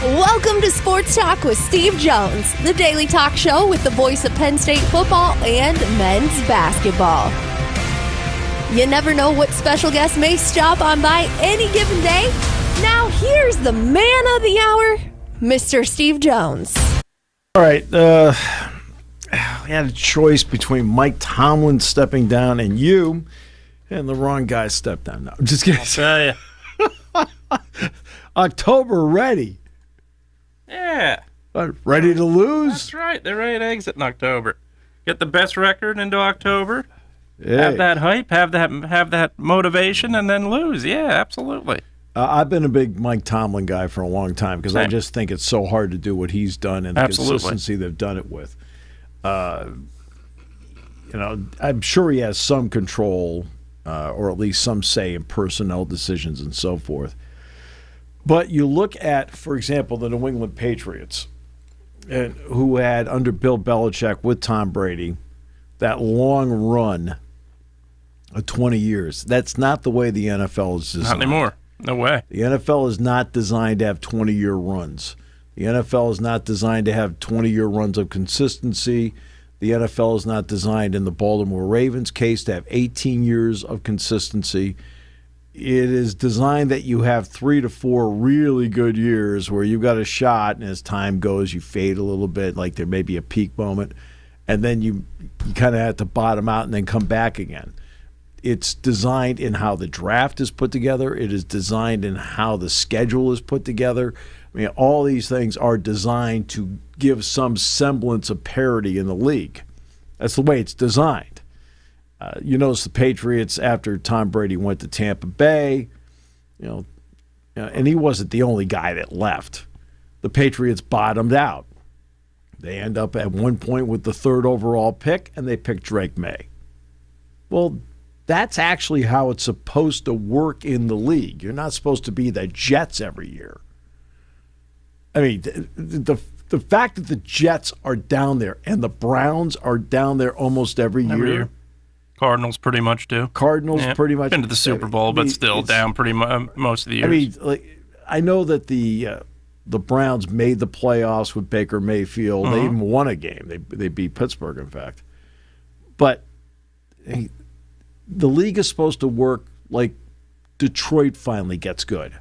Welcome to Sports Talk with Steve Jones, the daily talk show with the voice of Penn State football and men's basketball. You never know what special guest may stop on by any given day. Now here's the man of the hour, Mr. Steve Jones. All right, we had a choice between Mike Tomlin stepping down and you, and the wrong guy stepped down. No, I'm just kidding. I'll tell you. October ready. Yeah. Ready to lose? That's right. They're ready to exit in October. Get the best record into October. Hey. Have that hype, have that motivation, and then lose. Yeah, absolutely. I've been a big Mike Tomlin guy for a long time because I just think it's so hard to do what he's done and the consistency they've done it with. I'm sure he has some control or at least some say in personnel decisions and so forth. But you look at, for example, the New England Patriots, who had under Bill Belichick with Tom Brady that long run of 20 years. That's not the way the NFL is designed. Not anymore. No way. The NFL is not designed to have 20-year runs. The NFL is not designed to have 20-year runs of consistency. The NFL is not designed, in the Baltimore Ravens case, to have 18 years of consistency. It is designed that you have 3 to 4 really good years where you've got a shot, and as time goes, you fade a little bit, like there may be a peak moment, and then you kind of have to bottom out and then come back again. It's designed in how the draft is put together. It is designed in how the schedule is put together. I mean, all these things are designed to give some semblance of parity in the league. That's the way it's designed. You notice the Patriots, after Tom Brady went to Tampa Bay, and he wasn't the only guy that left. The Patriots bottomed out. They end up at one point with the 3rd overall pick, and they picked Drake May. Well, that's actually how it's supposed to work in the league. You're not supposed to be the Jets every year. I mean, the fact that the Jets are down there and the Browns are down there almost every year. Cardinals pretty much do. Pretty much. Been to the Super Bowl, but still down pretty most of the years. I mean, I know that the Browns made the playoffs with Baker Mayfield. They even won a game. They beat Pittsburgh, in fact. But the league is supposed to work like Detroit finally gets good.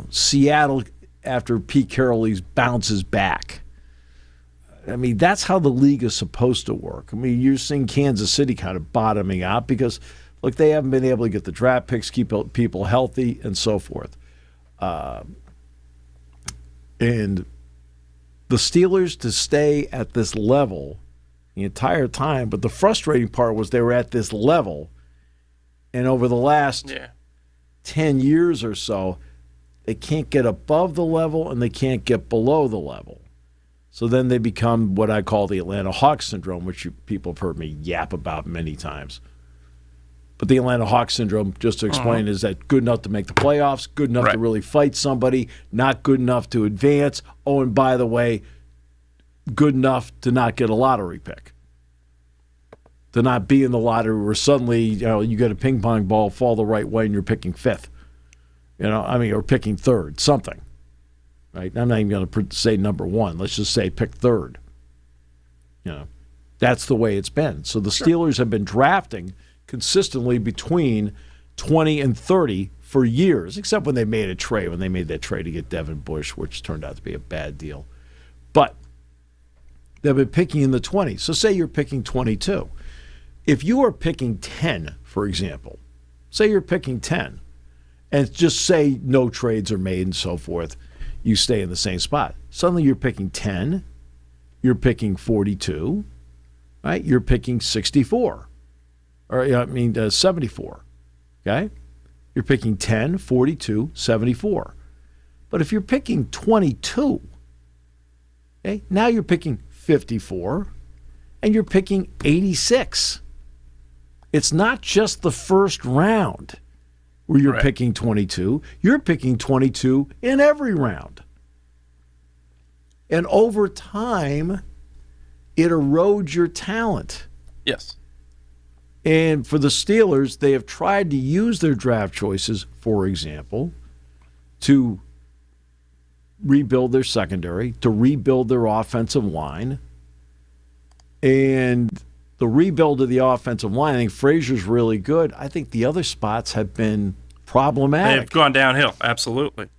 Seattle, after Pete Carroll bounces back. I mean, that's how the league is supposed to work. I mean, you're seeing Kansas City kind of bottoming out because, look, they haven't been able to get the draft picks, keep people healthy, and so forth. And the Steelers to stay at this level the entire time, but the frustrating part was they were at this level, and over the last 10 years or so, they can't get above the level and they can't get below the level. So then they become what I call the Atlanta Hawks syndrome, which people have heard me yap about many times. But the Atlanta Hawks syndrome, just to explain, is that good enough to make the playoffs, good enough to really fight somebody, not good enough to advance. Oh, and by the way, good enough to not get a lottery pick. To not be in the lottery where suddenly you get a ping pong ball fall the right way and you're picking 5th. Or picking 3rd, something. Right? I'm not even going to say number 1. Let's just say pick 3rd. That's the way it's been. So the Steelers have been drafting consistently between 20 and 30 for years, except when they made a trade, when they made that trade to get Devin Bush, which turned out to be a bad deal. But they've been picking in the 20s. So say you're picking 22. If you are picking 10, for example, say you're picking 10, and just say no trades are made and so forth, you stay in the same spot. Suddenly you're picking 10, you're picking 42, right? You're picking 64, or 74, okay? You're picking 10, 42, 74. But if you're picking 22, okay, now you're picking 54, and you're picking 86. It's not just the first round where you're picking 22. You're picking 22 in every round. And over time, it erodes your talent. Yes. And for the Steelers, they have tried to use their draft choices, for example, to rebuild their secondary, to rebuild their offensive line. And the rebuild of the offensive line, I think Frazier's really good. I think the other spots have been problematic. They've gone downhill, absolutely.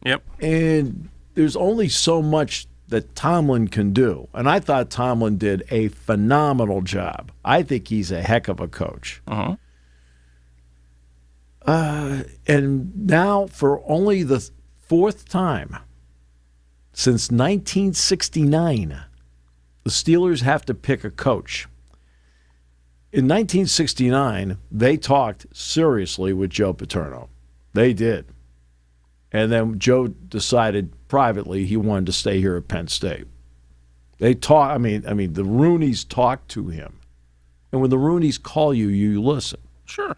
Yep. And there's only so much that Tomlin can do. And I thought Tomlin did a phenomenal job. I think he's a heck of a coach. Uh-huh. And now, for only the fourth time since 1969, the Steelers have to pick a coach. In 1969, they talked seriously with Joe Paterno. They did. And then Joe decided privately he wanted to stay here at Penn State. They talk. I mean, the Rooneys talked to him. And when the Rooneys call you, you listen. Sure.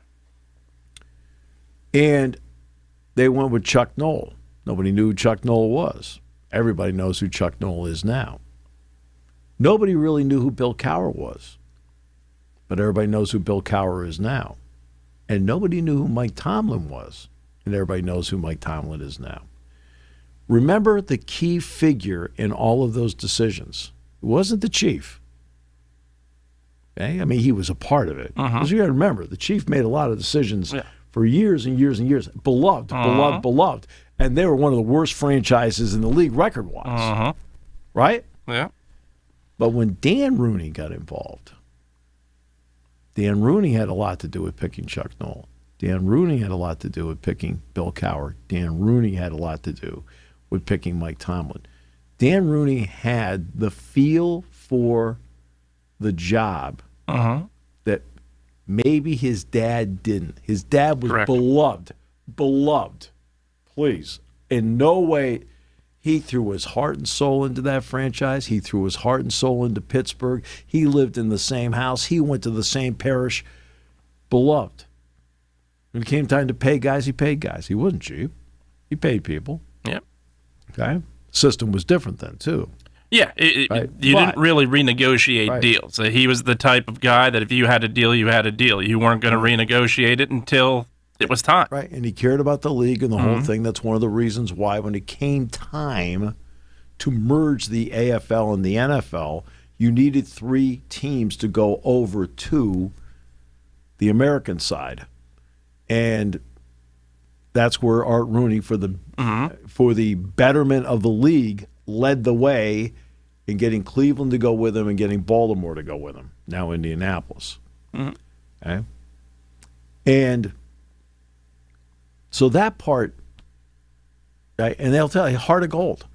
And they went with Chuck Noll. Nobody knew who Chuck Noll was. Everybody knows who Chuck Noll is now. Nobody really knew who Bill Cowher was. But everybody knows who Bill Cowher is now. And nobody knew who Mike Tomlin was. And everybody knows who Mike Tomlin is now. Remember the key figure in all of those decisions. It wasn't the chief. Okay? I mean, he was a part of it. Because you got to remember, the chief made a lot of decisions for years and years and years. Beloved. And they were one of the worst franchises in the league record-wise. Right? Yeah. But when Dan Rooney got involved, Dan Rooney had a lot to do with picking Chuck Noll. Dan Rooney had a lot to do with picking Bill Cowher. Dan Rooney had a lot to do with picking Mike Tomlin. Dan Rooney had the feel for the job that maybe his dad didn't. His dad was beloved. Please. In no way, he threw his heart and soul into that franchise. He threw his heart and soul into Pittsburgh. He lived in the same house. He went to the same parish. Beloved. When it came time to pay guys, he paid guys. He wasn't cheap. He paid people. Yep. Okay? System was different then, too. Yeah, you didn't really renegotiate deals. He was the type of guy that if you had a deal, you had a deal. You weren't going to renegotiate it until it was time. Right, and he cared about the league and the whole thing. That's one of the reasons why when it came time to merge the AFL and the NFL, you needed 3 teams to go over to the American side. And that's where Art Rooney, for the betterment of the league, led the way in getting Cleveland to go with him and getting Baltimore to go with him. Now Indianapolis. Okay? And so that part, right, and they'll tell you, heart of gold.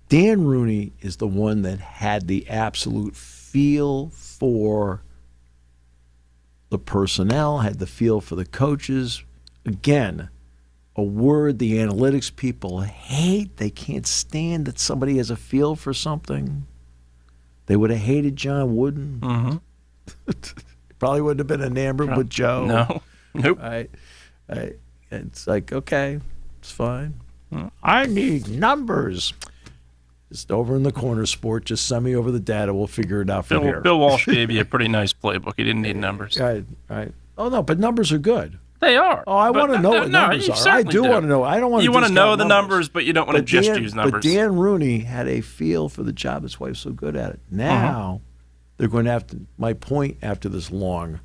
Dan Rooney is the one that had the absolute feel for the personnel, had the feel for the coaches. Again, a word the analytics people hate. They can't stand that somebody has a feel for something. They would have hated John Wooden. Probably wouldn't have been enamored with Joe. No. Nope. It's like, okay, it's fine. I need numbers. Just over in the corner, sport. Just send me over the data. We'll figure it out from here. Bill Walsh gave you a pretty nice playbook. He didn't need numbers. Right. Oh, no, but numbers are good. They are. Oh, I want to know what numbers are. I do want to know. I don't want to. You want to know the numbers, but you don't want to just use numbers. But Dan Rooney had a feel for the job. That's why he was so good at it. Now, they're going to have to. My point after this long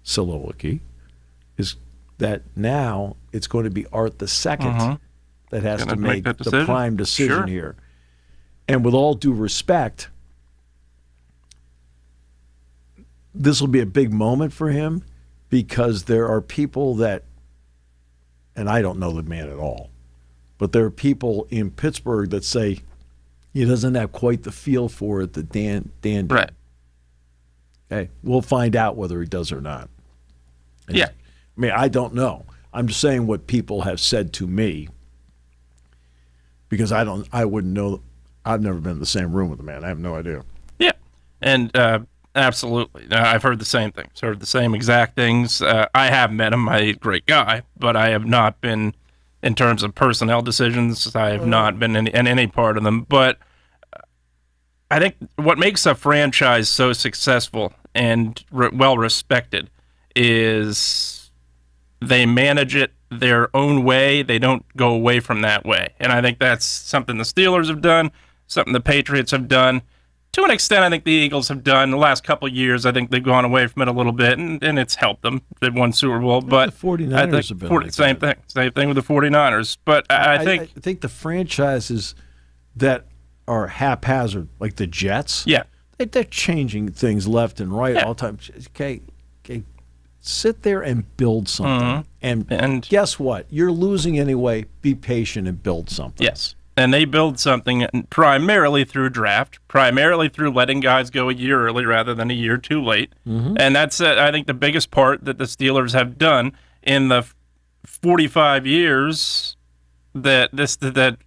soliloquy is that now it's going to be Art the Second that has to make the prime decision here. And with all due respect, this will be a big moment for him because there are people that, and I don't know the man at all, but there are people in Pittsburgh that say he doesn't have quite the feel for it that Dan did. Right. Okay, we'll find out whether he does or not. And yeah. I mean, I don't know. I'm just saying what people have said to me because I wouldn't know. I've never been in the same room with the man. I have no idea. Yeah, and absolutely. I've heard the same things, heard the same exact things. I have met him. He's a great guy, but I have not been, in terms of personnel decisions, I have not been in any part of them. But I think what makes a franchise so successful and well-respected is they manage it their own way. They don't go away from that way. And I think that's something the Steelers have done, something the Patriots have done. To an extent, I think the Eagles have done. The last couple of years, I think they've gone away from it a little bit, and it's helped them. They've won Super Bowl. But the 49ers have been like same that. thing. Same thing with the 49ers. But I think the franchises that are haphazard, like the Jets, they're changing things left and right all the time. Okay, sit there and build something. And guess what? You're losing anyway. Be patient and build something. Yes. And they build something primarily through draft, primarily through letting guys go a year early rather than a year too late. And that's, I think, the biggest part that the Steelers have done in the 45 years that the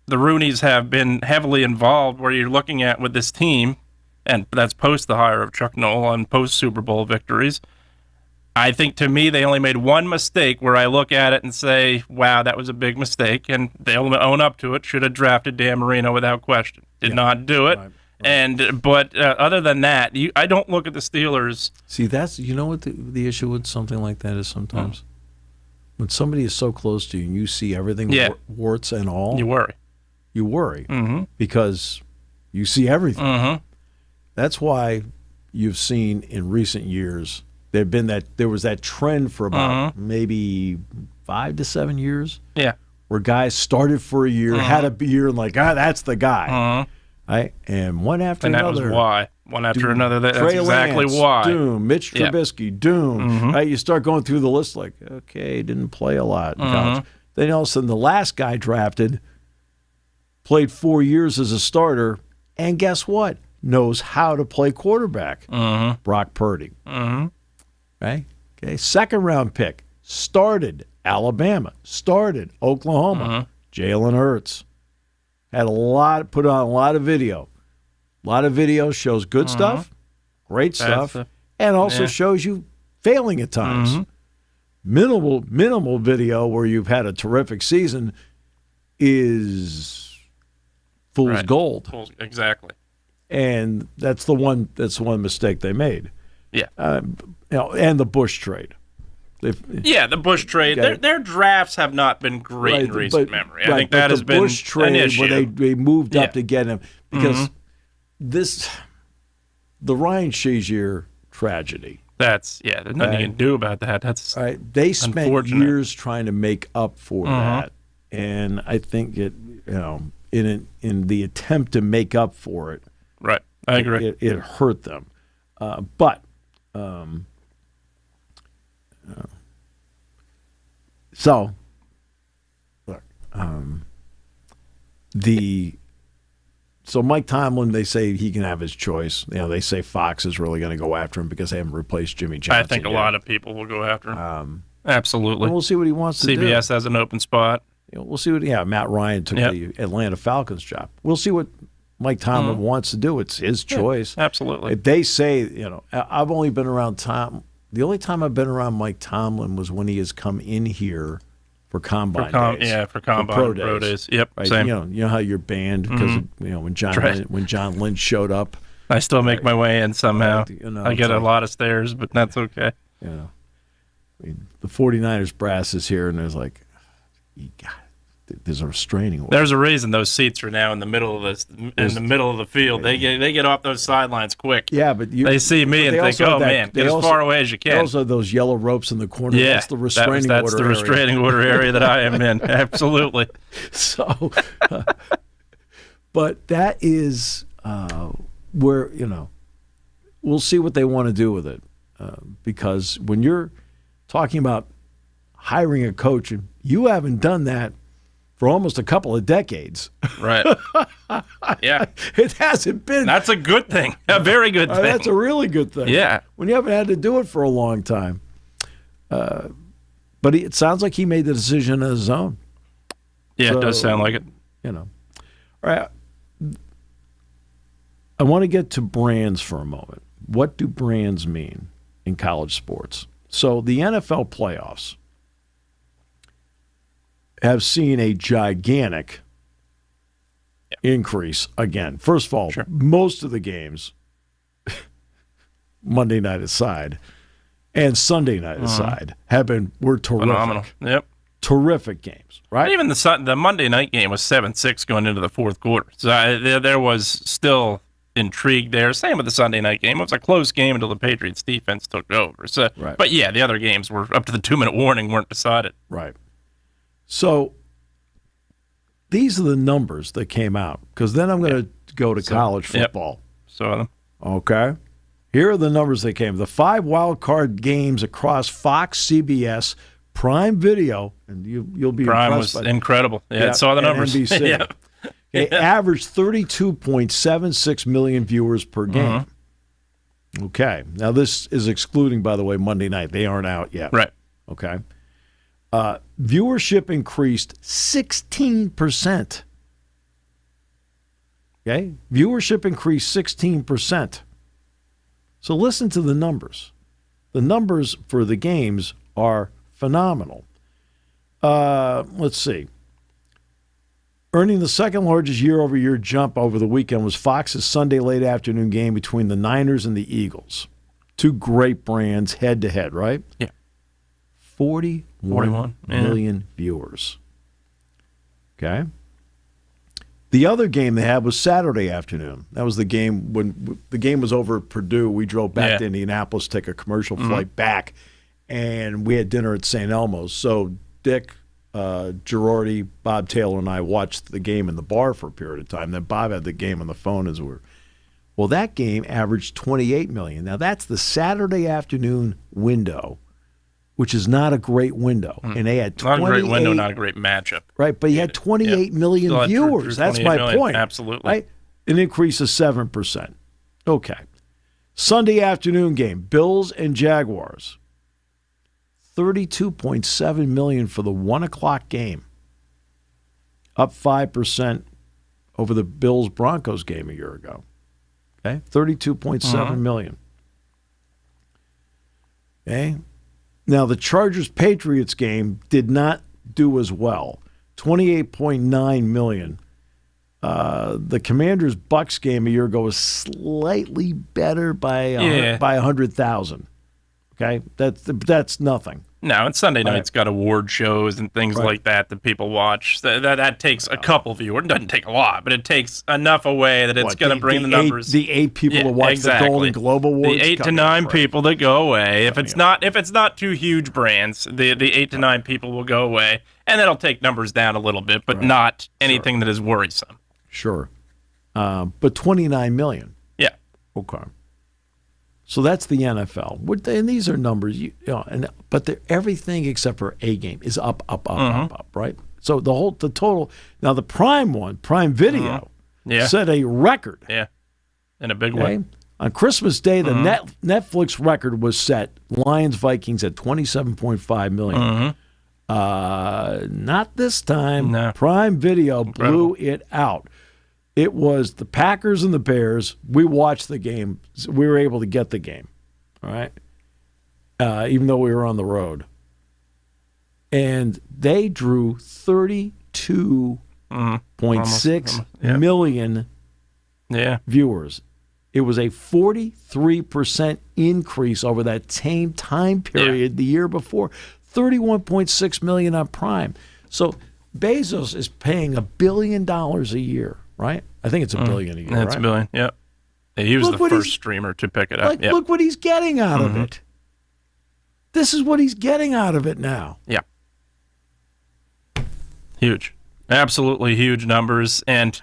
Rooneys have been heavily involved, where you're looking at with this team, and that's post the hire of Chuck Noll and post Super Bowl victories. I think, to me, they only made one mistake where I look at it and say, wow, that was a big mistake, and they'll own up to it. Should have drafted Dan Marino without question. Did not do it. Right. But other than that, I don't look at the Steelers. See, you know what the issue with something like that is sometimes? When somebody is so close to you and you see everything, warts and all. You worry. You worry because you see everything. That's why you've seen in recent years there was that trend for about maybe 5 to 7 years. Yeah, where guys started for a year, had a year, and that's the guy. Right? And one after another. And that was why. One after another. That's Trey exactly Lance, why. Doom. Mitch Trubisky. Doom. Right? You start going through the list like, okay, didn't play a lot in college. Then all of a sudden, the last guy drafted played 4 years as a starter, and guess what? Knows how to play quarterback. Brock Purdy. Right? Okay. Second round pick. Started Alabama. Started Oklahoma. Jalen Hurts. Put on a lot of video. A lot of video shows good stuff, great stuff, and also shows you failing at times. Minimal video where you've had a terrific season is fool's gold. Exactly. And that's the one mistake they made. Yeah. And the Bush trade. The Bush trade. Their drafts have not been great in recent memory. I think that has been Bush trade, an issue. Where they moved up to get him because the Ryan Shazier tragedy. There's nothing you can do about that. That's They spent years trying to make up for that, and I think in the attempt to make up for it, right? I agree. It hurt them, but. So, look, so Mike Tomlin, they say he can have his choice. They say Fox is really going to go after him because they haven't replaced Jimmy Johnson. I think a lot of people will go after him. Absolutely. And we'll see what he wants to do. CBS has an open spot. We'll see what. Matt Ryan took the Atlanta Falcons job. We'll see what Mike Tomlin wants to do. It's his choice. Absolutely. If they say, I've only been around Tom. The only time I've been around Mike Tomlin was when he has come in here for combine days. Yeah, for combine pro days. Yep, right? Same. You know how you're banned because when John Lynch showed up. I still make my way in somehow. I get a lot of stares, but that's okay. The 49ers brass is here, and there's like, there's a restraining order. There's a reason those seats are now in the middle of the field. They get off those sidelines quick. Yeah, but they see me and think, "Oh man, get as far away as you can." They also have those yellow ropes in the corner. Yeah, that's the restraining order. That's the restraining order area that I am in. Absolutely. So, but that is where we'll see what they want to do with it, because when you're talking about hiring a coach, you haven't done that for almost a couple of decades. Right. Yeah. It hasn't been. That's a good thing. A very good thing. That's a really good thing. Yeah. When you haven't had to do it for a long time. But it sounds like he made the decision on his own. Yeah, it does sound like it. All right. I want to get to brands for a moment. What do brands mean in college sports? So the NFL playoffs have seen a gigantic increase again. First of all, most of the games, Monday night aside, and Sunday night aside were terrific. Phenomenal. Yep. Terrific games, right? And even the Monday night game was 7-6 going into the fourth quarter. So there was still intrigue there. Same with the Sunday night game. It was a close game until the Patriots defense took over. So, right. But yeah, the other games were up to the 2-minute warning, weren't decided. Right. So these are the numbers that came out, because then I'm going to go to college football. Saw them. Okay. Here are the numbers that came. The 5 wild card games across Fox, CBS, Prime Video, and you'll be Prime impressed was by incredible. Yeah, I saw the numbers. NBC. Yeah. They averaged 32.76 million viewers per game. Okay. Now, this is excluding, by the way, Monday night. They aren't out yet. Right. Okay. Viewership increased 16%. Okay? Viewership increased 16%. So listen to the numbers. The numbers for the games are phenomenal. Let's see. Earning the second largest year-over-year jump over the weekend was Fox's Sunday late afternoon game between the Niners and the Eagles. Two great brands head-to-head, right? Yeah. 41 million viewers. Okay? The other game they had was Saturday afternoon. That was the game when the game was over at Purdue. We drove back to Indianapolis, take a commercial flight back, and we had dinner at St. Elmo's. So Dick, Girardi, Bob Taylor, and I watched the game in the bar for a period of time. Then Bob had the game on the phone as we were. Well, that game averaged 28 million. Now, that's the Saturday afternoon window, which is not a great window. And they had 28, not a great window, not a great matchup. Right, but you had 28 million Still had viewers. That's my point. Absolutely. Right? An increase of 7%. Okay. Sunday afternoon game, Bills and Jaguars. 32.7 million for the 1 o'clock game. Up 5% over the Bills-Broncos game a year ago. Okay? 32.7 million. Okay? Now, the Chargers-Patriots game did not do as well. 28.9 million. The Commanders-Bucks game a year ago was slightly better by 100,000. Okay? That's nothing. No, and Sunday night's got award shows and things like that people watch. That takes a couple viewers. It doesn't take a lot, but it takes enough away that it's going to bring the numbers. The 8 people that watch the Golden Globe Awards. The 8 to 9 people that go away. If it's not two huge brands, the 8 to 9 people will go away, and that'll take numbers down a little bit, but not anything that is worrisome. Sure. But 29 million. Yeah. Okay. So that's the NFL. And these are numbers, but everything except for a game is up, right? So the total. Now the Prime Video, set a record. Yeah, in a big way. On Christmas Day, the Netflix record was set. Lions-Vikings at 27.5 million. Not this time. No. Prime Video blew it out. It was the Packers and the Bears. We watched the game. We were able to get the game, all right, even though we were on the road. And they drew 32.6 million viewers. It was a 43% increase over that same time period the year before. 31.6 million on Prime. So Bezos is paying $1 billion a year. Right? I think it's $1 billion a year. That's $1 billion, yep. Yeah, he was the first streamer to pick it up. Look what he's getting out of it. This is what he's getting out of it now. Yeah. Huge. Absolutely huge numbers. And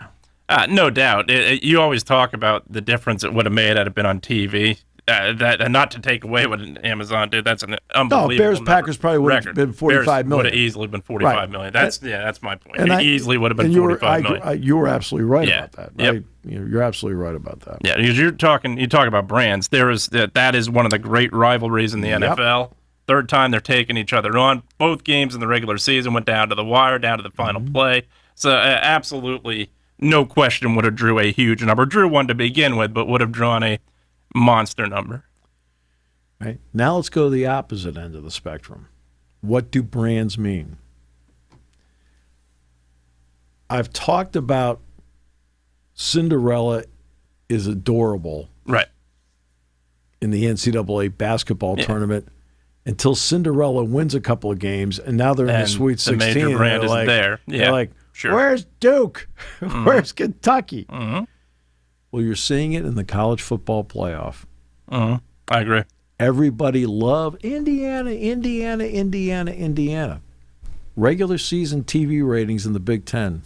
no doubt, you always talk about the difference it would have made had it been on TV. That not to take away what Amazon did. That's an unbelievable Bears Packers probably would have been 45 million. Would have easily been 45 million. That's my point. It easily would have been 45 million. You were absolutely right about that. Right? Yep. You're absolutely right about that. Yeah, you talk about brands. That is one of the great rivalries in the NFL. Third time they're taking each other on. Both games in the regular season went down to the wire, down to the final play. So absolutely no question would have drew a huge number. Drew one to begin with, but would have drawn a monster number. Right. Now let's go to the opposite end of the spectrum. What do brands mean? I've talked about Cinderella is adorable. Right. In the NCAA basketball tournament. until Cinderella wins a couple of games, and now they're in the Sweet 16. The major brand is there. Yeah, they're like, sure. Where's Duke? Where's Kentucky? Mm-hmm. Well, you're seeing it in the college football playoff. Mm-hmm. I agree. Everybody loved Indiana. Regular season TV ratings in the Big Ten,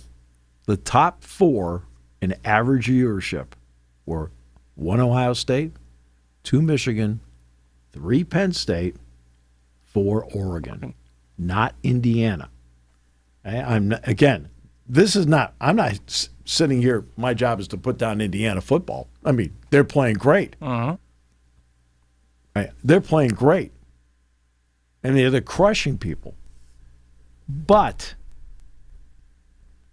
the top 4 in average viewership were 1 Ohio State, 2 Michigan, 3 Penn State, 4 Oregon, not Indiana. I'm not sitting here. My job is to put down Indiana football. I mean, they're playing great. Uh-huh. Right? They're playing great. And they're crushing people. But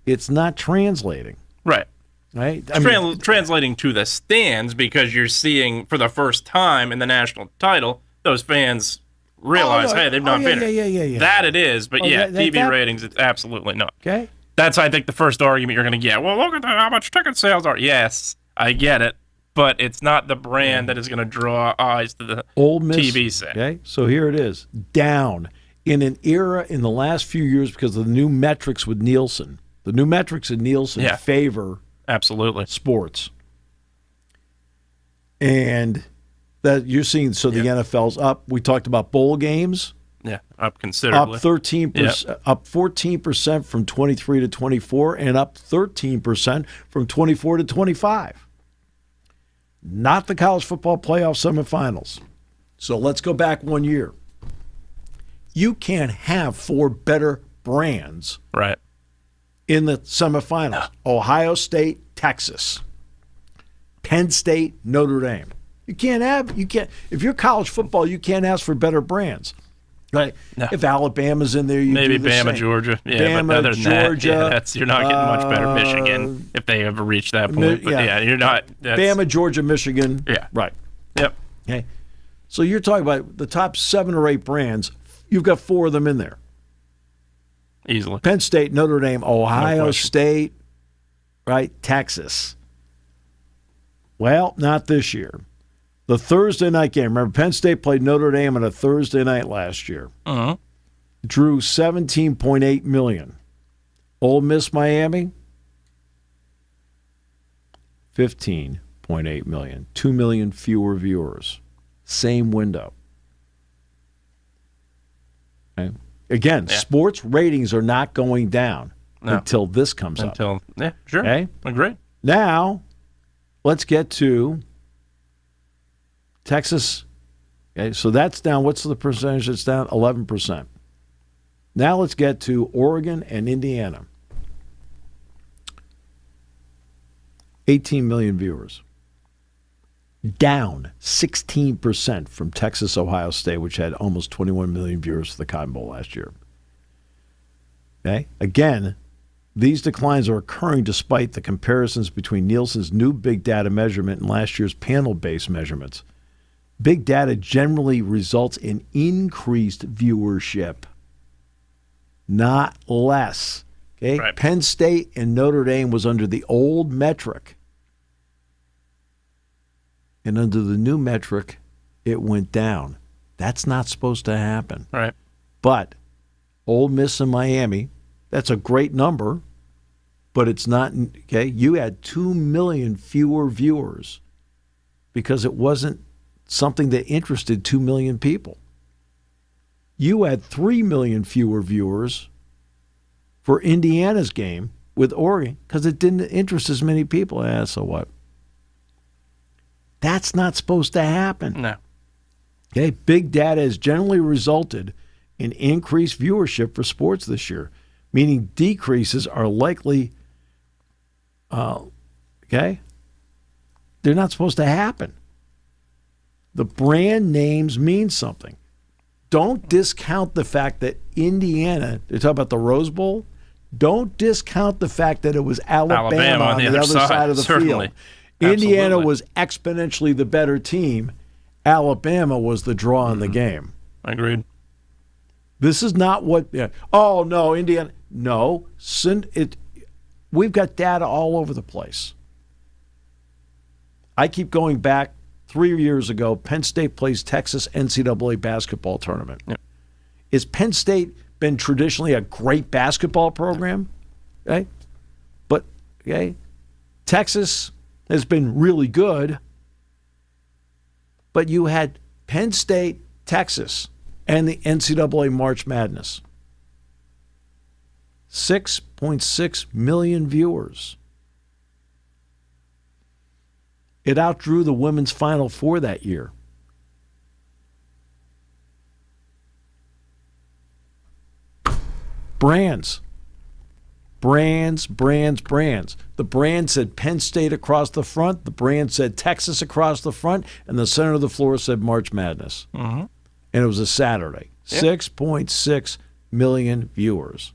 it's not translating. Right. Right? Translating to the stands, because you're seeing for the first time in the national title, those fans realize, hey, they've not been Yeah. That it is, but TV ratings, it's absolutely not. Okay. That's, I think, the first argument you're going to get. Well, look at how much ticket sales are. Yes, I get it, but it's not the brand that is going to draw eyes to the Ole Miss, TV set. Okay, so here it is. Down in an era in the last few years because of the new metrics with Nielsen. The new metrics in Nielsen favor absolutely sports. And that you're seeing, so the NFL's up. We talked about bowl games. Yeah, up considerably. Up 13%, up 14% from 23 to 24, and up 13% from 24 to 25. Not the college football playoff semifinals. So let's go back 1 year. You can't have 4 better brands in the semifinals. No. Ohio State, Texas. Penn State, Notre Dame. You can't. If you're college football, you can't ask for better brands. Right? No. If Alabama's in there, you maybe do the Bama, same. Georgia. Yeah, Bama, but other than Georgia. That, you're not getting much better. Michigan, if they ever reach that point. But you're not. Bama, Georgia, Michigan. Yeah. Right. Yep. Okay. So you're talking about the top 7 or 8 brands. You've got 4 of them in there. Easily. Penn State, Notre Dame, Ohio State, right? Texas. Well, not this year. The Thursday night game. Remember, Penn State played Notre Dame on a Thursday night last year. Uh-huh. Drew 17.8 million. Ole Miss, Miami, 15.8 million. 2 million fewer viewers. Same window. Okay. Again, sports ratings are not going down until this comes up. Yeah, sure. Okay? Agreed. Now, let's get to Texas. Okay, so that's down. What's the percentage that's down? 11%. Now let's get to Oregon and Indiana. 18 million viewers. Down 16% from Texas, Ohio State, which had almost 21 million viewers for the Cotton Bowl last year. Okay? Again, these declines are occurring despite the comparisons between Nielsen's new big data measurement and last year's panel-based measurements. Big data generally results in increased viewership, not less. Okay? Right. Penn State and Notre Dame was under the old metric. And under the new metric, it went down. That's not supposed to happen. Right. But Ole Miss and Miami, that's a great number, but it's not, okay? You had 2 million fewer viewers because it wasn't something that interested 2 million people. You had 3 million fewer viewers for Indiana's game with Oregon because it didn't interest as many people. So what? That's not supposed to happen. No. Okay, big data has generally resulted in increased viewership for sports this year, meaning decreases are likely, they're not supposed to happen. The brand names mean something. Don't discount the fact that Indiana, they're talking about the Rose Bowl, don't discount the fact that it was Alabama on the other side of the certainly. field. Indiana was exponentially the better team. Alabama was the draw in the game. Agreed. This is not what. Oh no, Indiana. No, we've got data all over the place. I keep going back 3 years ago, Penn State plays Texas NCAA basketball tournament. Yep. Is Penn State been traditionally a great basketball program? Okay. But, okay, Texas has been really good. But you had Penn State, Texas, and the NCAA March Madness. 6.6 million viewers. It outdrew the women's Final Four that year. Brands. The brand said Penn State across the front, the brand said Texas across the front, and the center of the floor said March Madness. Mm-hmm. And it was a Saturday. Yep. 6.6 million viewers.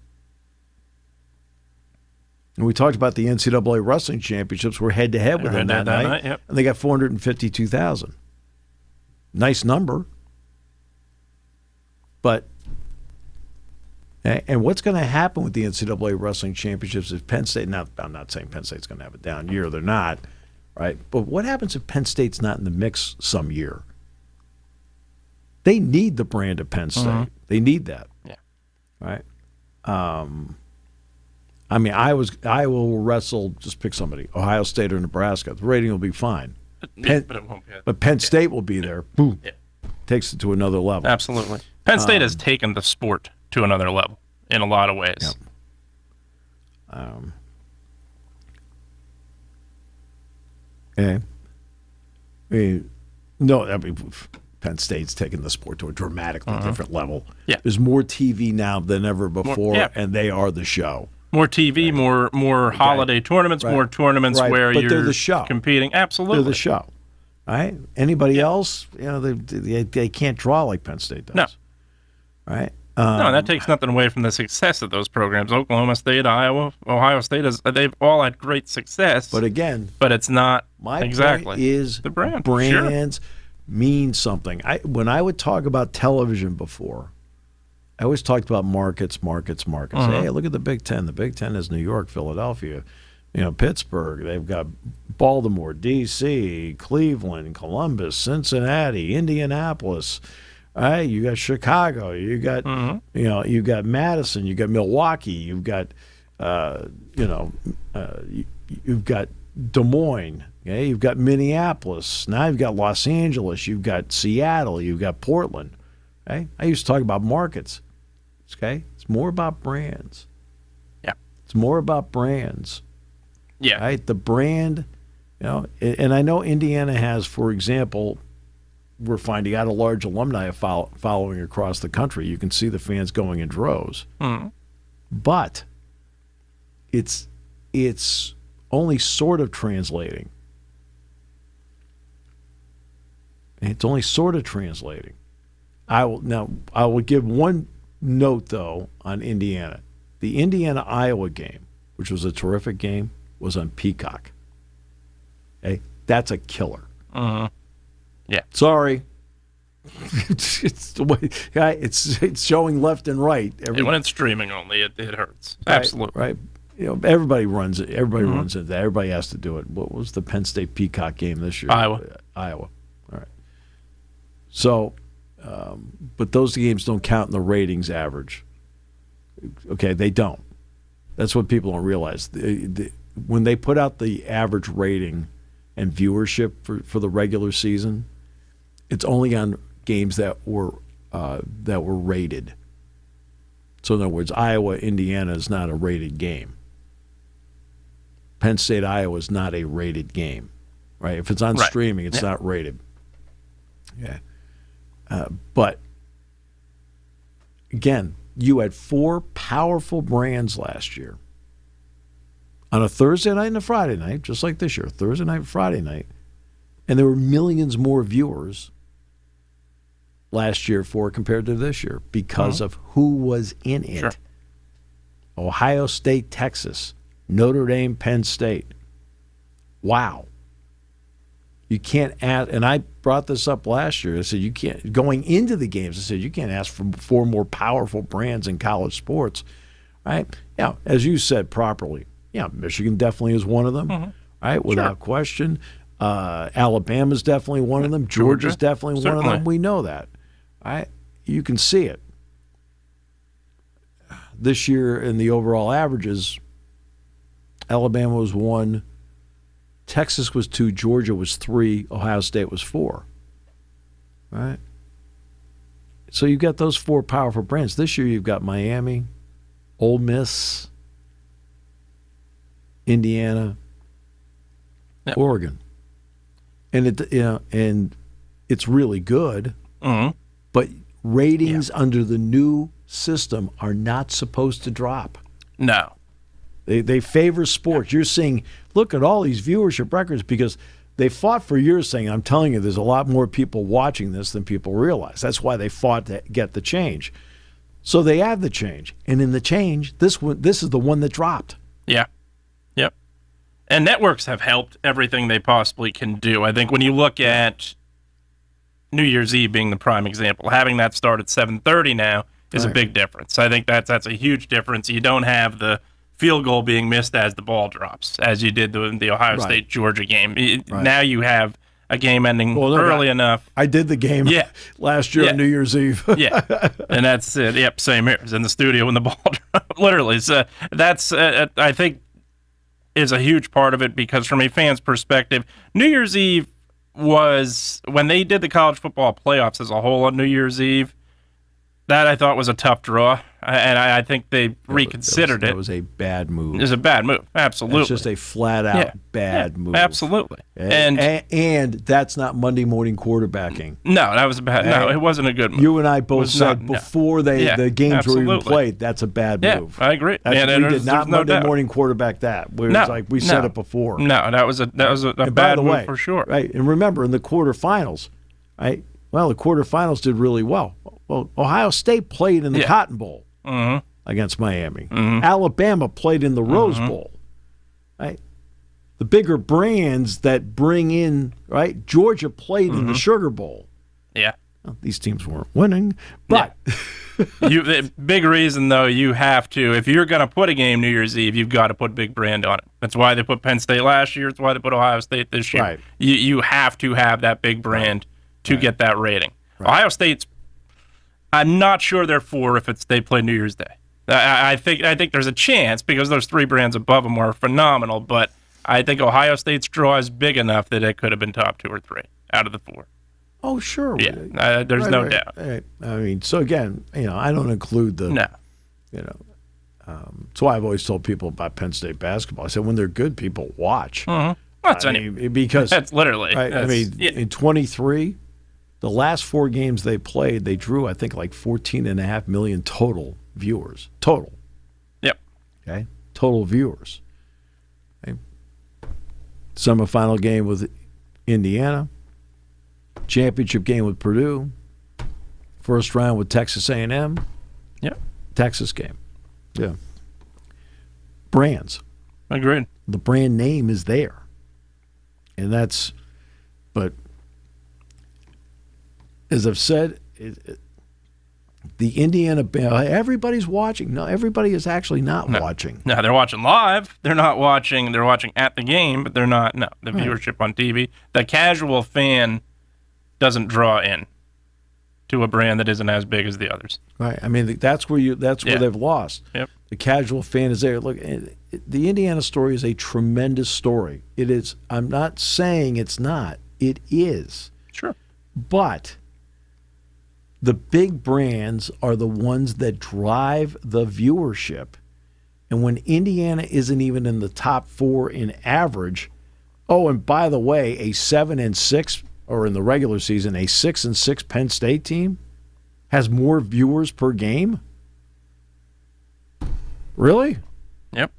And we talked about the NCAA wrestling championships were head-to-head with them that night. Yep. And they got 452,000. Nice number. But, and what's going to happen with the NCAA wrestling championships if Penn State, now I'm not saying Penn State's going to have a down year, they're not, right? But what happens if Penn State's not in the mix some year? They need the brand of Penn State. Mm-hmm. They need that. Yeah. Right? I mean, Iowa will wrestle, just pick somebody, Ohio State or Nebraska. The rating will be fine. But it won't be. But Penn State will be there. Boom. Yeah. Takes it to another level. Absolutely. Penn State has taken the sport to another level in a lot of ways. Yep. Okay. Penn State's taken the sport to a dramatically different level. Yeah. There's more TV now than ever before, yeah. and they are the show. More TV, right. more holiday tournaments, right. More tournaments where but you're they're the show. Competing. Absolutely. They're the show. Right? Anybody else, they can't draw like Penn State does. No. Right? No, that takes nothing away from the success of those programs. Oklahoma State, Iowa, Ohio State, they've all had great success. But again, it's not my exactly point is the brand. Brands sure. mean something. When I would talk about television before, I always talked about markets. Mm-hmm. Hey, look at the Big Ten. The Big Ten is New York, Philadelphia, Pittsburgh. They've got Baltimore, D.C., Cleveland, Columbus, Cincinnati, Indianapolis. All right, you got Chicago. You got you got Madison. You got Milwaukee. You've got you've got Des Moines. Okay, you've got Minneapolis. Now you've got Los Angeles. You've got Seattle. You've got Portland. Okay, I used to talk about markets. Okay, it's more about brands. Yeah, it's more about brands. Yeah, right. The brand, and I know Indiana has, for example, we're finding out a large alumni following across the country. You can see the fans going in droves. Mm-hmm. But it's only sort of translating. It's only sort of translating. I will give one note, though, on Indiana. The Indiana-Iowa game, which was a terrific game, was on Peacock. Okay? That's a killer. Uh-huh. Yeah. Sorry. It's the way it's showing left and right. When it's streaming only, it hurts. Absolutely. Right. Everybody runs it. Everybody runs it. Everybody has to do it. What was the Penn State Peacock game this year? Iowa. All right. So, but those games don't count in the ratings average. Okay, they don't. That's what people don't realize. When they put out the average rating and viewership for the regular season, it's only on games that were rated. So in other words, Iowa, Indiana is not a rated game. Penn State, Iowa is not a rated game, right? If it's on streaming, it's not rated. Yeah. But again, you had 4 powerful brands last year. On a Thursday night and a Friday night, just like this year, Thursday night, Friday night, and there were millions more viewers last year compared to this year because of who was in it. Sure. Ohio State, Texas, Notre Dame, Penn State. Wow. You can't ask, and I brought this up last year. I said you can't, going into the games, I said you can't ask for 4 more powerful brands in college sports, right? Now, as you said properly, Michigan definitely is one of them, right? Without question. Alabama's definitely one of them. Georgia's definitely one of them. We know that. You can see it. This year in the overall averages, Alabama was 1, Texas was 2, Georgia was 3, Ohio State was 4. Right? So you've got those 4 powerful brands. This year you've got Miami, Ole Miss, Indiana, Oregon. And and it's really good. Mm-hmm. But ratings under the new system are not supposed to drop. No. They favor sports. You're seeing, look at all these viewership records because they fought for years saying, I'm telling you, there's a lot more people watching this than people realize. That's why they fought to get the change. So they have the change. And in the change, this is the one that dropped. Yeah. Yep. And networks have helped everything they possibly can do. I think when you look at New Year's Eve being the prime example, having that start at 7:30 now is a big difference. I think that's a huge difference. You don't have the field goal being missed as the ball drops, as you did the Ohio State-Georgia game. Now you have a game ending early enough. I did the game last year on New Year's Eve. And that's it. Yep, same here. It was in the studio when the ball dropped, literally. So that's, I think, is a huge part of it because from a fan's perspective, New Year's Eve was, when they did the college football playoffs as a whole on New Year's Eve, that I thought was a tough draw, and I think they reconsidered it. That was a bad move. It was a bad move, absolutely. It's just a flat-out bad move. Absolutely. And that's not Monday morning quarterbacking. No, that was a bad. No, it wasn't a good move. You and I both said before the games were even played, that's a bad move. I agree. We did not Monday morning quarterback that. We said it before. No, that was a bad move for sure. Right, and remember in the quarterfinals, right? Well, the quarterfinals did really well. Well, Ohio State played in the Cotton Bowl against Miami. Alabama played in the Rose Bowl. Right? The bigger brands that bring in, right? Georgia played in the Sugar Bowl. Yeah. Well, these teams weren't winning, but the big reason though, you have to, if you're going to put a game New Year's Eve, you've got to put big brand on it. That's why they put Penn State last year. It's why they put Ohio State this year. Right. You have to have that big brand to get that rating. Ohio State's, I'm not sure they're 4 if they play New Year's Day. I think there's a chance because those 3 brands above them are phenomenal, but I think Ohio State's draw is big enough that it could have been top 2 or 3 out of the 4. Oh, sure. Yeah, there's no doubt. I mean, so again, I don't include the, that's why I've always told people about Penn State basketball. I said when they're good, people watch. Because that's literally. In 23. The last 4 games they played, they drew, I think, like 14.5 million total viewers. Total. Yep. Okay? Total viewers. Okay? Semifinal game with Indiana. Championship game with Purdue. First round with Texas A&M. Yep. Texas game. Yeah. Brands. Agreed. The brand name is there. And that's, but as I've said, the Indiana, everybody's watching. No, everybody is actually not watching. No, they're watching live. They're not watching. They're watching at the game, but they're not. No, the viewership on TV. The casual fan doesn't draw in to a brand that isn't as big as the others. Right. I mean, that's where they've lost. Yep. The casual fan is there. Look, the Indiana story is a tremendous story. It is. I'm not saying it's not. It is. Sure. But the big brands are the ones that drive the viewership. And when Indiana isn't even in the top 4 in average, and by the way, a 7-6, or in the regular season, a 6-6 Penn State team has more viewers per game? Really? Yep.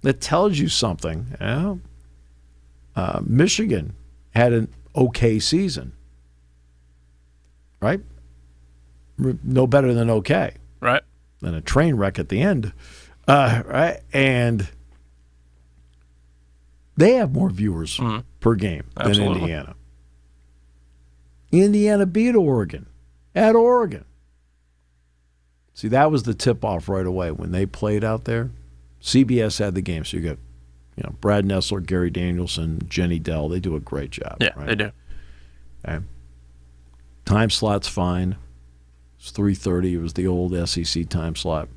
That tells you something. Michigan had an okay season. Right? No better than okay. Right. Than a train wreck at the end. Right? And they have more viewers per game than Indiana. Indiana beat Oregon at Oregon. See, that was the tip-off right away when they played out there. CBS had the game, so you got Brad Nessler, Gary Danielson, Jenny Dell, they do a great job. Yeah, right? they do. Okay. Time slot's fine. It's 3:30. It was the old SEC time slot.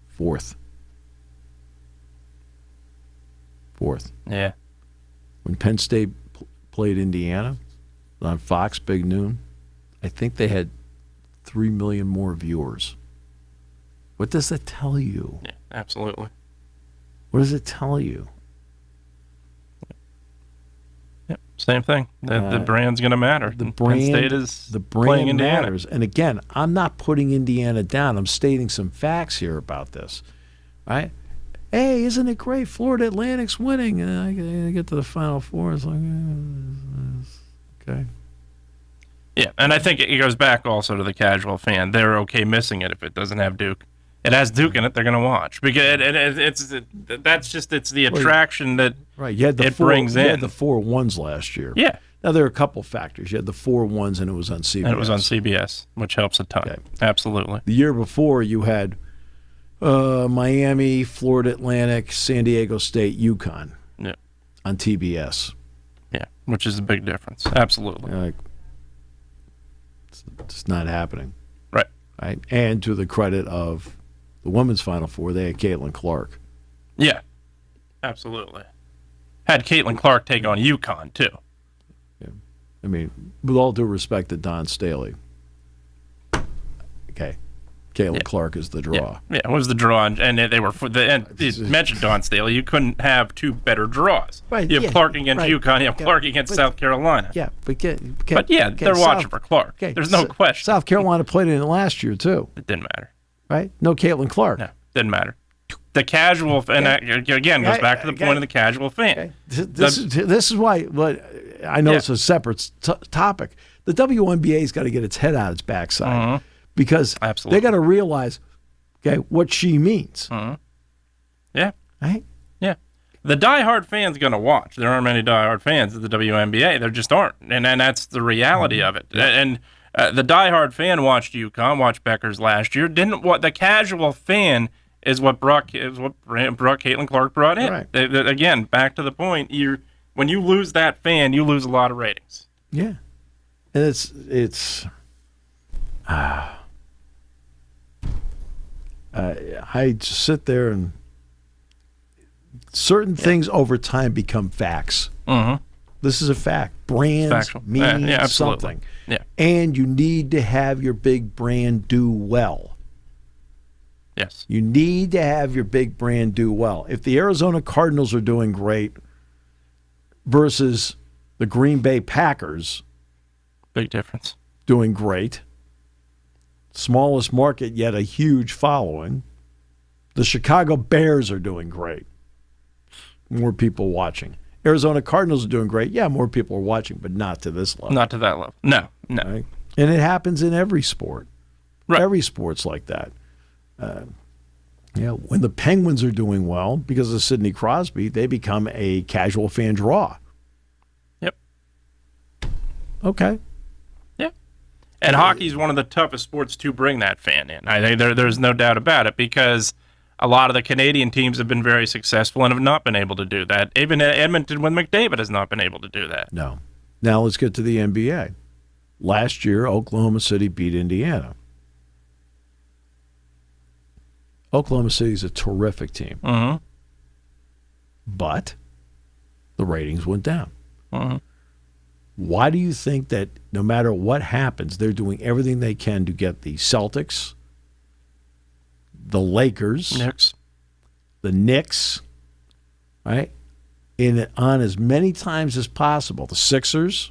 Fourth. Yeah. When Penn State played Indiana on Fox, Big Noon, I think they had 3 million more viewers. What does that tell you? Yeah, absolutely. What does it tell you? Yeah, same thing. The brand's going to matter. The brand, Penn State is the brand playing Indiana. matters. And again, I'm not putting Indiana down. I'm stating some facts here about this. Right? Hey, isn't it great? Florida Atlantic's winning. And I get to the Final Four. It's like, okay. Yeah, and I think it goes back also to the casual fan. They're okay missing it if it doesn't have Duke. It has Duke in it. They're going to watch because it's the attraction that you had it brings in. You had the 4-1s last year. Yeah. Now there are a couple factors. You had the 4-1s and it was on CBS. And it was on CBS, which helps a ton. Okay. Absolutely. The year before you had Miami, Florida Atlantic, San Diego State, UConn. Yeah. On TBS. Yeah, which is a big difference. Absolutely. It's not happening. Right. And to the credit of the women's Final Four, they had Caitlin Clark. Yeah, absolutely. Had Caitlin Clark take on UConn, too. Yeah. I mean, with all due respect to Don Staley. Okay. Caitlin Clark is the draw. Yeah, it was the draw, and they were you mentioned Don Staley. You couldn't have two better draws. Right, you have Clark against UConn. You have Clark against South Carolina. Yeah, they're watching for Clark. There's no question. South Carolina played in it last year too. It didn't matter. Right? No Caitlin Clark. No, didn't matter. The casual, and again goes back to the point of the casual fan. Okay. This is why. I know it's a separate topic. The WNBA's got to get its head out its backside. Mm-hmm. Because they got to realize, what she means. Mm-hmm. Yeah. Right? Yeah. The diehard fan's going to watch. There aren't many diehard fans of the WNBA. There just aren't. And that's the reality of it. Yeah. And the diehard fan watched UConn, watched Becker's last year. The casual fan is what Caitlin Clark brought in. Right. Again, back to the point, when you lose that fan, you lose a lot of ratings. Yeah. And it's I just sit there and certain things over time become facts. Mm-hmm. This is a fact. Brands mean something. Yeah. And you need to have your big brand do well. Yes. You need to have your big brand do well. If the Arizona Cardinals are doing great versus the Green Bay Packers, big difference. Doing great. Smallest market, yet a huge following. The Chicago Bears are doing great. More people watching. Arizona Cardinals are doing great. Yeah, more people are watching, but not to this level. Not to that level. No. Right? And it happens in every sport. Right. Every sport's like that. When the Penguins are doing well, because of Sidney Crosby, they become a casual fan draw. Yep. Okay. And hockey is one of the toughest sports to bring that fan in. I think there's no doubt about it because a lot of the Canadian teams have been very successful and have not been able to do that. Even Edmonton with McDavid has not been able to do that. No. Now let's get to the NBA. Last year, Oklahoma City beat Indiana. Oklahoma City is a terrific team. Mm-hmm. But the ratings went down. Mm-hmm. Why do you think that no matter what happens, they're doing everything they can to get the Celtics, the Lakers, the Knicks, right, on as many times as possible? The Sixers,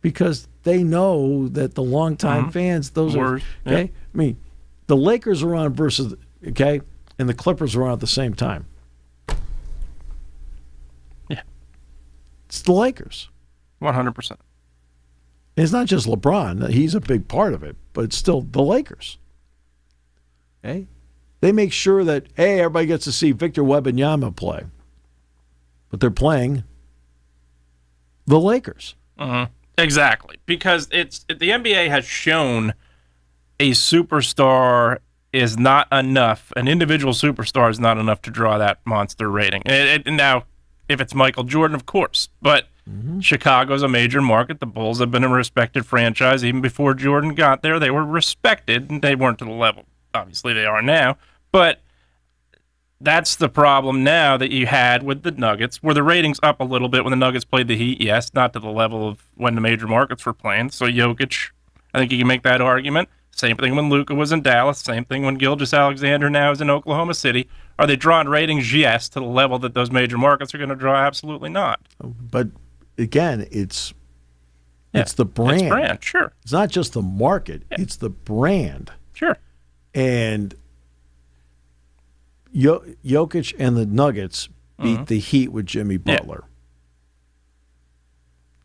because they know that the longtime fans, those are, okay? Yep. I mean, the Lakers are on versus, and the Clippers are on at the same time. It's the Lakers. 100%. It's not just LeBron. He's a big part of it, but it's still the Lakers. Okay? They make sure that, everybody gets to see Victor Wembanyama play. But they're playing the Lakers. Mm-hmm. Exactly. Because the NBA has shown a superstar is not enough. An individual superstar is not enough to draw that monster rating. Now, if it's Michael Jordan, of course, but Chicago's a major market. The Bulls have been a respected franchise. Even before Jordan got there, they were respected, and they weren't to the level, obviously, they are now. But that's the problem now that you had with the Nuggets. Were the ratings up a little bit when the Nuggets played the Heat? Yes, not to the level of when the major markets were playing. So Jokic, I think you can make that argument. Same thing when Luka was in Dallas. Same thing when Gilgeous-Alexander now is in Oklahoma City. Are they drawing ratings? Yes. To the level that those major markets are going to draw? Absolutely not. But again, it's the brand. It's brand, sure. It's not just the market. Yeah. It's the brand. Sure. And Jokic and the Nuggets beat the Heat with Jimmy Butler. Yeah.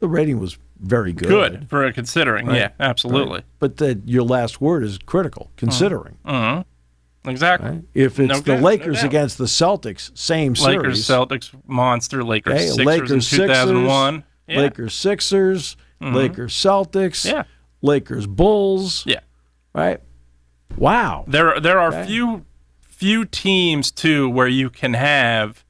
The rating was very good. Good for considering, right? Yeah, absolutely. Right. But your last word is critical, considering. Exactly. Right? If it's the Lakers against the Celtics, same series. Lakers, Celtics, monster. Lakers, Sixers in 2001. Yeah. Lakers, Sixers, Lakers, Celtics, Lakers, Bulls. Yeah. Right? Wow. There are few teams, too, where you can have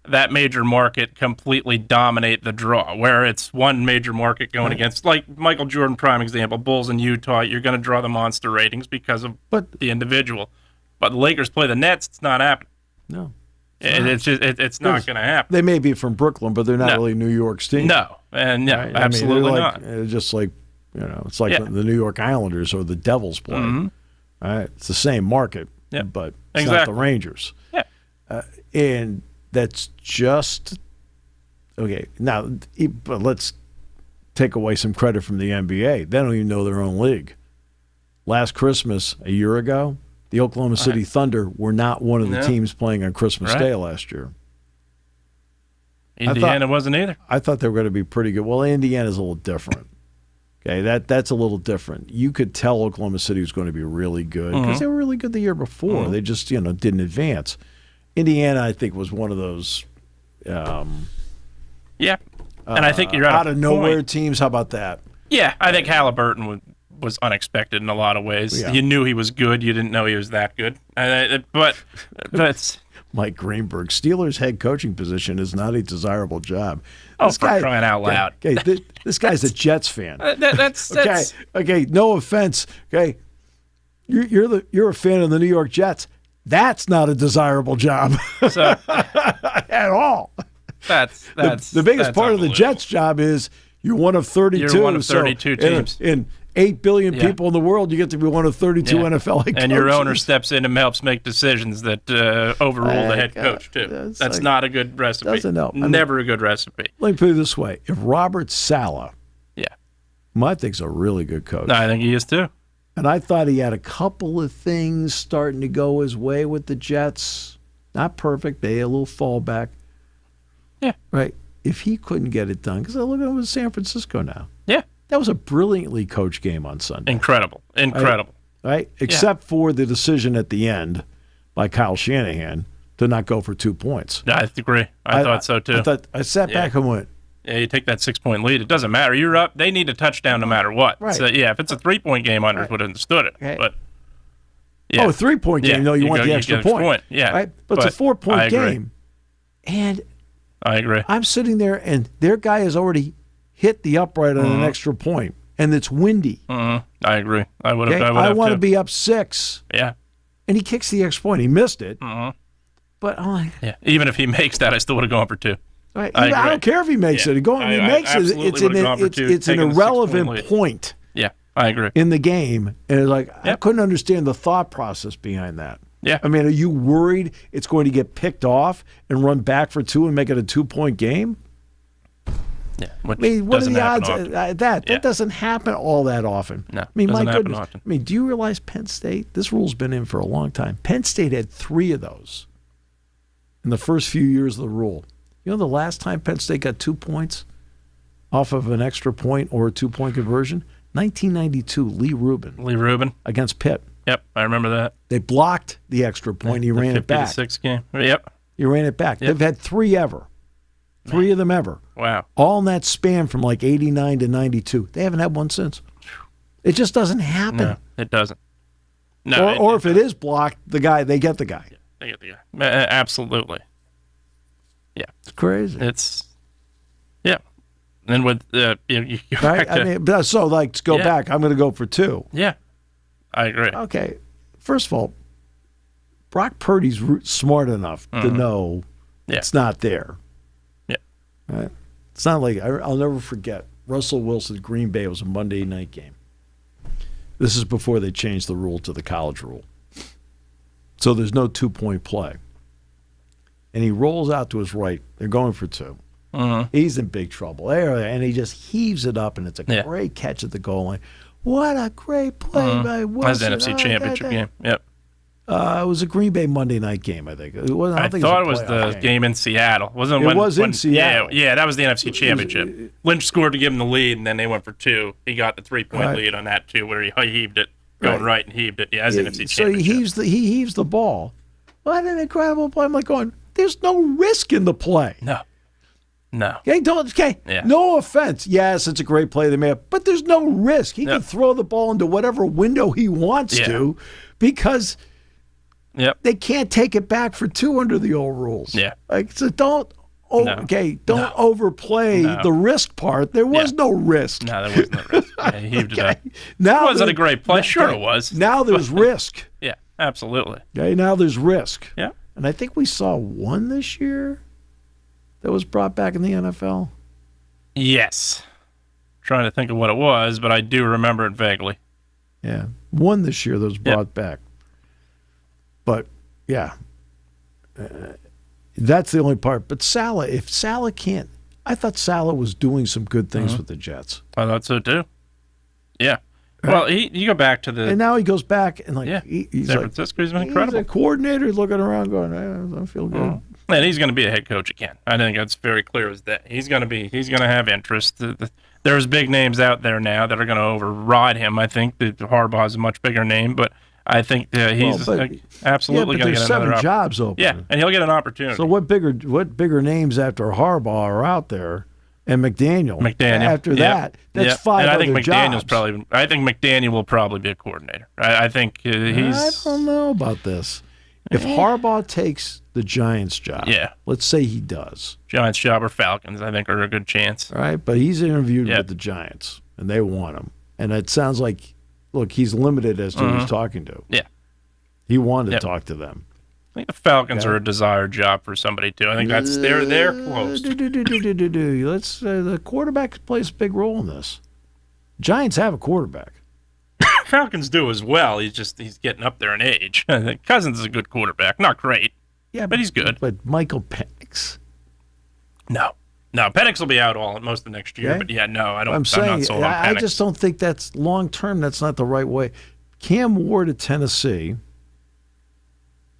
that major market completely dominate the draw, where it's one major market going against, like Michael Jordan, prime example, Bulls in Utah, you're going to draw the monster ratings because of the individual. But the Lakers play the Nets, it's not happening. No. It's not going to happen. They may be from Brooklyn, but they're not really New York's team. No, and right? Absolutely not. Just like, it's like the New York Islanders or the Devils play. All right? It's the same market, but it's not the Rangers. Yeah. And that's just okay. Now, but let's take away some credit from the NBA. They don't even know their own league. Last Christmas, a year ago, the Oklahoma City Thunder were not one of the teams playing on Christmas Day last year. Indiana wasn't either. I thought they were going to be pretty good. Well, Indiana's a little different. Okay, that's a little different. You could tell Oklahoma City was going to be really good because they were really good the year before. They just didn't advance. Indiana, I think, was one of those. And I think you're out of nowhere teams. How about that? Yeah, I think Halliburton was unexpected in a lot of ways. Yeah. You knew he was good. You didn't know he was that good. But Mike Greenberg, Steelers head coaching position is not a desirable job. This guy, crying out loud. Okay, this guy's a Jets fan. That's okay. No offense. Okay, you're a fan of the New York Jets. That's not a desirable job at all. That's the biggest part of the Jets' job is you're one of 32. You're one of 32 teams. In 8 billion people in the world, you get to be one of 32 NFL head coaches. And your owner steps in and helps make decisions that overrule the head coach, too. That's not a good recipe. Doesn't help. Never a good recipe. Let me put it this way. If Robert Saleh, I think he's a really good coach. I think he is, too. And I thought he had a couple of things starting to go his way with the Jets. Not perfect. They had a little fallback. Yeah. Right. If he couldn't get it done, because I look at him with San Francisco now. Yeah. That was a brilliantly coached game on Sunday. Incredible. Right? Except for the decision at the end by Kyle Shanahan to not go for 2 points. I agree. I thought so, too. I sat back and went, yeah, you take that 6-point lead. It doesn't matter. You're up. They need a touchdown no matter what. Right. So, if it's a 3-point game, others would have understood it. Okay. But a 3-point game, no, you want the extra point. Yeah. Right? But it's a 4-point game. And I agree. I'm sitting there, and their guy has already hit the upright on an extra point, and it's windy. I agree. I would have. I want to be up 6. Yeah. And he kicks the extra point. He missed it. But I'm like, even if he makes that, I still would have gone for 2. Right. I don't care if he makes it. He makes it. It's an irrelevant point. Yeah, I agree. In the game, and it's like I couldn't understand the thought process behind that. Yeah. I mean, are you worried it's going to get picked off and run back for 2 and make it a 2-point game? Yeah. What are the odds of that? That doesn't happen all that often. No, I mean, my goodness. Often. I mean, do you realize Penn State? This rule's been in for a long time. Penn State had 3 of those in the first few years of the rule. You know the last time Penn State got 2 points off of an extra point or a 2-point conversion? 1992, Lee Rubin against Pitt. Yep, I remember that. They blocked the extra point. He ran it back. 56 game. Yep. He ran it back. Yep. They've had 3 ever. 3 of them ever. Wow. All in that span from like 89 to 92. They haven't had one since. It just doesn't happen. No, it doesn't. No, or if it is blocked, they get the guy. Yeah, they get the guy. Absolutely. Yeah. It's crazy. And with you go right? back to, I mean, so like to go back, I'm going to go for 2. Yeah, I agree. Okay, first of all, Brock Purdy's smart enough to know it's not there. Yeah, right? It's not like I'll never forget Russell Wilson, Green Bay. It was a Monday night game. This is before they changed the rule to the college rule, so there's no 2-point play. And he rolls out to his right. They're going for 2. He's in big trouble. And he just heaves it up, and it's a great catch at the goal line. What a great play by Wilson. That was the NFC Championship game. Yep. It was a Green Bay Monday night game, I think. I thought it was the game in Seattle. Wasn't it was in Seattle. Yeah, that was the NFC Championship. Lynch scored to give him the lead, and then they went for 2. He got the 3-point lead on that, too, where he heaved it, going right and heaved it. Yeah, that's the NFC Championship. So he heaves the ball. What an incredible play. I'm like going, there's no risk in the play. No. Okay, no offense. Yes, it's a great play they made, but there's no risk. He can throw the ball into whatever window he wants to because they can't take it back for 2 under the old rules. Yeah. Like, so don't overplay the risk part. There was no risk. No, there wasn't no risk. Yeah, he heaved it up. Now, was it a great play? Sure it was. Now there's risk. Yeah, absolutely. Okay, now there's risk. Yeah. And I think we saw one this year that was brought back in the NFL? Yes. Trying to think of what it was, but I do remember it vaguely. Yeah. One this year that was brought back. But, that's the only part. But Saleh, if Saleh can't, I thought Saleh was doing some good things with the Jets. I thought so, too. Yeah. Well, you go back to the... And now he goes back and, he's San Francisco, he's been incredible. He's a coordinator looking around going, I feel good. And he's going to be a head coach again. I think that's very clear as that. He's going to have interest. There's big names out there now that are going to override him. I think that Harbaugh is a much bigger name, but I think he's absolutely going to get another 7 jobs open. Yeah, and he'll get an opportunity. So what bigger names after Harbaugh are out there? And McDaniel. After that, that's 5 and I other think McDaniel's jobs. I think McDaniel will probably be a coordinator. I think he's... I don't know about this. If Harbaugh takes the Giants job, let's say he does. Giants job or Falcons, I think, are a good chance. All right, but he's interviewed with the Giants, and they want him. And it sounds like, look, he's limited as to who he's talking to. Yeah. He wanted to talk to them. I think the Falcons are a desired job for somebody, too. I think they're close. The quarterback plays a big role in this. Giants have a quarterback. Falcons do as well. He's getting up there in age. I think Cousins is a good quarterback. Not great, but he's good. But Michael Penix? No, Penix will be out most of next year. Okay. But I'm not saying, sold on Penix. I just don't think that's long term. That's not the right way. Cam Ward at Tennessee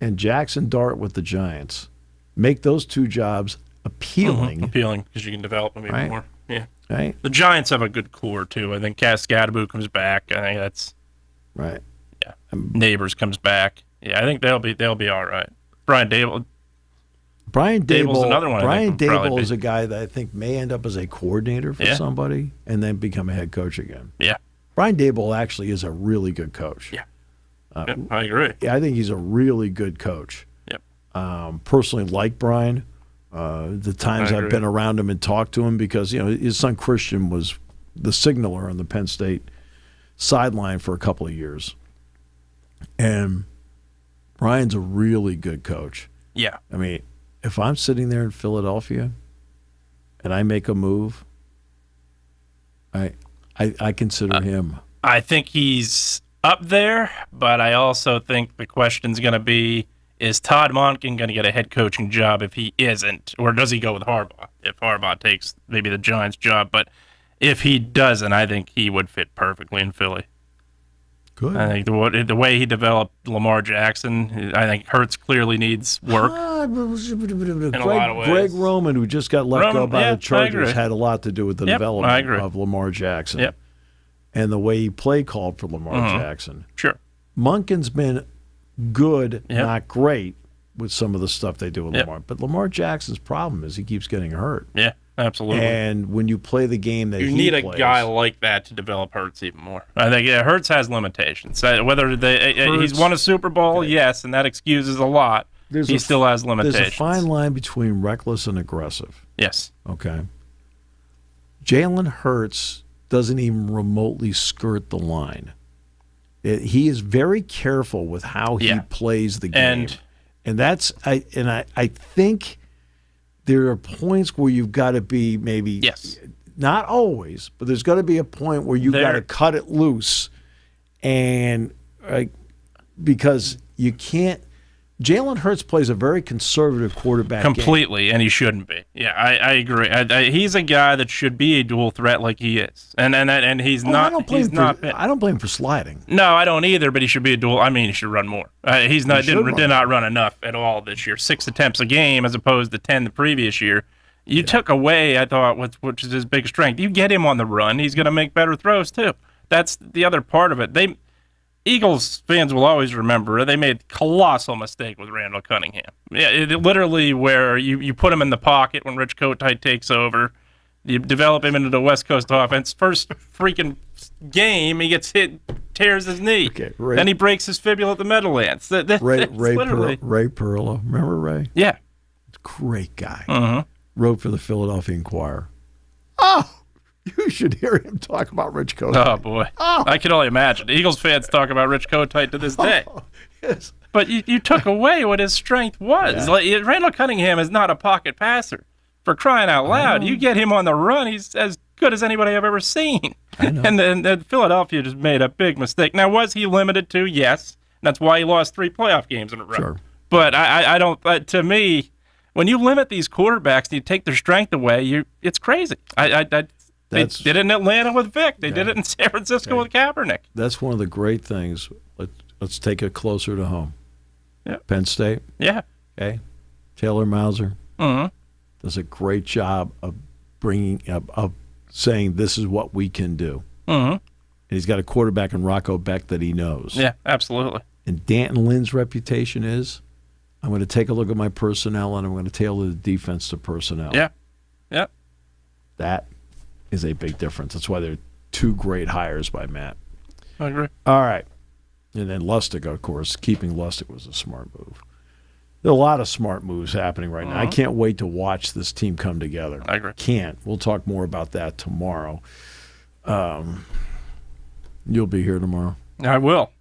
and Jackson Dart with the Giants make those 2 jobs appealing. Appealing because you can develop them even more. Yeah. Right. The Giants have a good core too. I think Cascadaboo comes back. I think that's right. Yeah. Neighbors comes back. Yeah, I think they'll be all right. Brian Daboll's another one. Brian Daboll is a guy that I think may end up as a coordinator for somebody and then become a head coach again. Yeah. Brian Daboll actually is a really good coach. Yeah. I agree. Yeah, I think he's a really good coach. Yep. Personally like Brian. The times I've been around him and talked to him because, his son Christian was the signaler on the Penn State sideline for a couple of years. And Brian's a really good coach. Yeah. I mean, if I'm sitting there in Philadelphia and I make a move, I consider him. I think he's up there, but I also think the question's going to be, is Todd Monken going to get a head coaching job if he isn't? Or does he go with Harbaugh if Harbaugh takes maybe the Giants job? But if he doesn't, I think he would fit perfectly in Philly. Good. I think the way he developed Lamar Jackson, I think Hurts clearly needs work in a lot of ways. Greg Roman, who just got let go by the Chargers, had a lot to do with the development of Lamar Jackson. Yep. And the way he play called for Lamar Jackson. Sure. Monken's been good, not great, with some of the stuff they do with Lamar. But Lamar Jackson's problem is he keeps getting hurt. Yeah. absolutely. And when you play the game that you he need a plays, guy like that to develop Hurts even more. I think Hurts has limitations. Whether he's won a Super Bowl, yes, and that excuses a lot. He still has limitations. There's a fine line between reckless and aggressive. Yes. Okay. Jalen Hurts doesn't even remotely skirt the line. He is very careful with how he plays the game. And that's I think there are points where you've got to be maybe not always, but there's got to be a point where you've got to cut it loose, and because you can't. Jalen Hurts plays a very conservative quarterback completely, and he shouldn't be. Yeah, I agree. He's a guy that should be a dual threat like he is, and he's not. I don't blame him for sliding. No, I don't either. But he should be a dual. I mean, he should run more. Did not run enough at all this year. 6 attempts a game as opposed to 10 the previous year. You took away, I thought, which is his big strength. You get him on the run, he's going to make better throws too. That's the other part of it. Eagles fans will always remember they made a colossal mistake with Randall Cunningham. Yeah, literally where you put him in the pocket when Rich Kotite takes over, you develop him into the West Coast offense. First freaking game, he gets hit, tears his knee. Okay, then he breaks his fibula at the Meadowlands. Ray Perla. Remember Ray? Yeah. Great guy. Uh-huh. Wrote for the Philadelphia Inquirer. Oh! You should hear him talk about Rich Kotite. Oh, boy. Oh. I can only imagine. Eagles fans talk about Rich Kotite to this day. Oh, yes. But you took away what his strength was. Yeah. Randall Cunningham is not a pocket passer. For crying out loud, you get him on the run, he's as good as anybody I've ever seen. I know. And then Philadelphia just made a big mistake. Now, was he limited to? Yes. That's why he lost 3 playoff games in a row. Sure. But I don't, to me, when you limit these quarterbacks and you take their strength away, it's crazy. They did it in Atlanta with Vic. They did it in San Francisco with Kaepernick. That's one of the great things. Let's take it closer to home. Yeah. Penn State. Yeah. Okay. Taylor Mauser Mm-hmm. does a great job of bringing of saying this is what we can do. Mm-hmm. And he's got a quarterback in Rocco Beck that he knows. Yeah, absolutely. And Danton Lynn's reputation is, I'm going to take a look at my personnel and I'm going to tailor the defense to personnel. Yeah. Yeah. That is a big difference. That's why they're 2 great hires by Matt. I agree. All right. And then Lustig, of course. Keeping Lustig was a smart move. There are a lot of smart moves happening right now. I can't wait to watch this team come together. I agree. Can't. We'll talk more about that tomorrow. You'll be here tomorrow. I will.